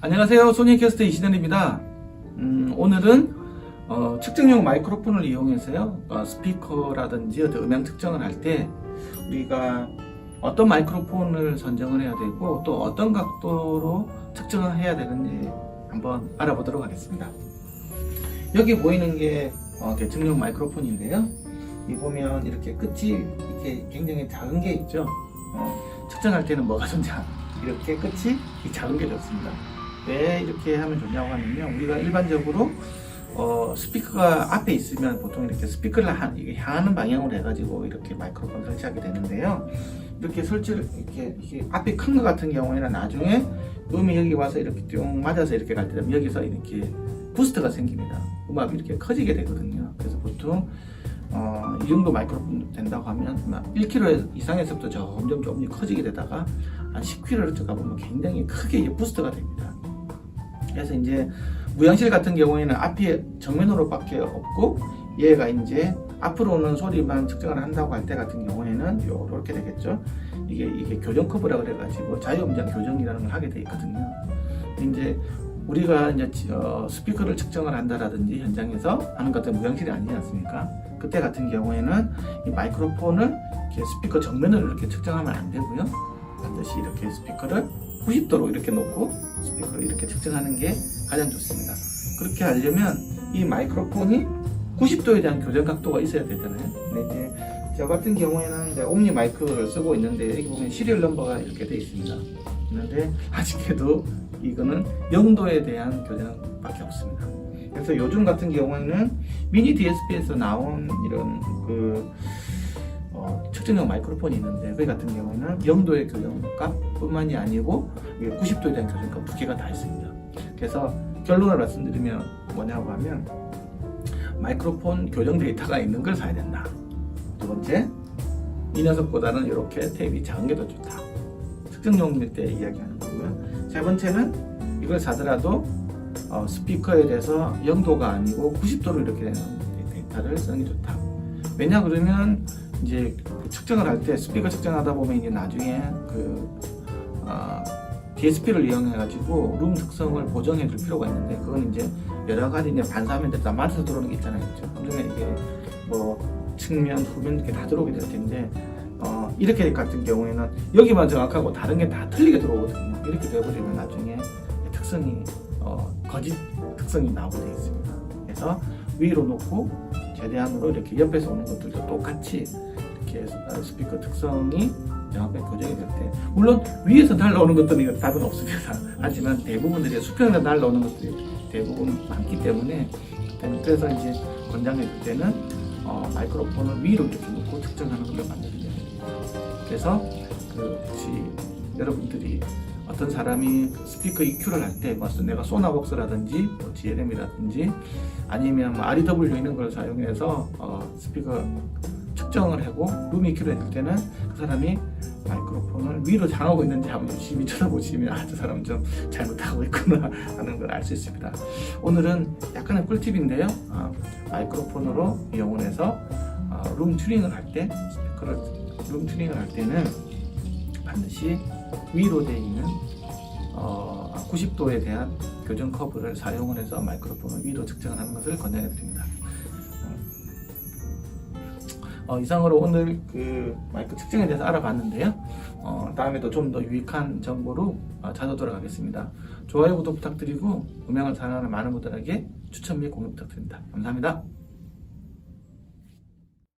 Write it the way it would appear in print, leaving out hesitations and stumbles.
안녕하세요. 소니캐스트 이신현입니다. 오늘은 측정용 마이크로폰을 이용해서요, 스피커라든지 어떤 음향 측정을 할 때 우리가 어떤 마이크로폰을 선정을 해야 되고 또 어떤 각도로 측정을 해야 되는지 한번 알아보도록 하겠습니다. 여기 보이는 게 대청용 마이크로폰인데요. 이 보면 이렇게 끝이 이렇게 굉장히 작은 게 있죠. 측정할 때는 뭐가 좋냐, 이렇게 끝이 작은 게 좋습니다. 왜 이렇게 하면 좋냐고 하면요, 우리가 일반적으로 스피커가 앞에 있으면 보통 이렇게 스피커를 향하는 방향으로 해가지고 이렇게 마이크로폰 설치하게 되는데요. 이렇게 설치를 이렇게 앞에 큰 것 같은 경우에는 나중에 음이 여기 와서 이렇게 뿅 맞아서 이렇게 갈 때 되면 여기서 이렇게 부스트가 생깁니다. 음압이 이렇게 커지게 되거든요. 그래서 보통 이 정도 마이크로폰 된다고 하면 1kg 이상에서부터 점점 조금 커지게 되다가 한 10kg를 가보면 굉장히 크게 부스트가 됩니다. 그래서 이제 무향실 같은 경우에는 앞이 정면으로밖에 없고 얘가 이제 앞으로 오는 소리만 측정을 한다고 할 때 같은 경우에는 이렇게 되겠죠. 이게 교정 커브라 그래가지고 자유음량 교정이라는 걸 하게 돼 있거든요. 이제 우리가 이제 스피커를 측정을 한다라든지 현장에서 하는 것은 무향실이 아니지 않습니까? 그때 같은 경우에는 이 마이크로폰을 이렇게 스피커 정면으로 이렇게 측정하면 안 되고요. 반드시 이렇게 스피커를 90도로 이렇게 놓고 스피커를 이렇게 측정하는 게 가장 좋습니다. 그렇게 하려면 이 마이크로폰이 90도에 대한 교정 각도가 있어야 되잖아요. 근데 이제 저 같은 경우에는 이제 옴니 마이크를 쓰고 있는데 여기 보면 시리얼 넘버가 이렇게 되어 있습니다. 있는데 아직도 이거는 0도에 대한 교정밖에 없습니다. 그래서 요즘 같은 경우에는 미니 DSP에서 나온 이런 측정용 마이크로폰이 있는데 그 같은 경우는 0도의 교정값 뿐만이 아니고 90도에 대한 교정값 두 개가 다 있습니다. 그래서 결론을 말씀드리면 뭐냐고 하면 마이크로폰 교정 데이터가 있는 걸 사야 된다. 두 번째, 이 녀석보다는 이렇게 테이프가 작은 게 더 좋다. 측정용일 때 이야기하는 거고요. 세 번째는 이걸 사더라도 스피커에 대해서 0도가 아니고 90도로 이렇게 되는 데이터를 쓰는 게 좋다. 왜냐 그러면 이제 측정을 할 때 스피커 측정하다 보면 이제 나중에 DSP를 이용해 가지고 룸 특성을 보정해 줄 필요가 있는데 그건 이제 여러 가지 이제 반사하면 다 맞아서 들어오는 게 있잖아요. 그러면 이게 뭐 측면, 후면 이렇게 다 들어오게 될 텐데 이렇게 같은 경우에는 여기만 정확하고 다른 게 다 틀리게 들어오거든요. 이렇게 되어버리면 나중에 특성이 거짓 특성이 나오게 되어 있습니다. 그래서 위로 놓고 최대한으로 이렇게 옆에서 오는 것들도 똑같이 이렇게 스피커 특성이 정확하게 교정이 될 때, 물론 위에서 날라오는 것들은 답은 없습니다. 하지만 대부분들이 수평에서 날라오는 것들이 대부분 많기 때문에 그래서 이제 권장해 줄 때는 마이크로폰을 위로 이렇게 놓고 측정하는 걸로 만들어야 됩니다. 그래서 혹시 여러분들이 어떤 사람이 스피커 EQ를 할 때 내가 소나복스라든지 GLM이라든지 아니면 REW 이런 걸 사용해서 스피커 측정을 하고 룸 EQ를 해줄 때는 그 사람이 마이크로폰을 위로 향하고 있는지 한번 유심히 쳐다보시면 저 사람 좀 잘못하고 있구나 하는 걸 알 수 있습니다. 오늘은 약간의 꿀팁인데요. 마이크로폰으로 이용을 해서 룸 튜닝을 할 때, 스피커를 룸 튜닝을 할 때는 반드시 위로 되어 있는 90도에 대한 교정 커브를 사용을 해서 마이크로폰을 위로 측정을 하는 것을 권장해 드립니다. 이상으로 오늘 마이크 측정에 대해서 알아봤는데요. 다음에도 좀 더 유익한 정보로 찾아오도록 하겠습니다. 좋아요, 구독 부탁드리고 음향을 사랑하는 많은 분들에게 추천 및 공유 부탁드립니다. 감사합니다.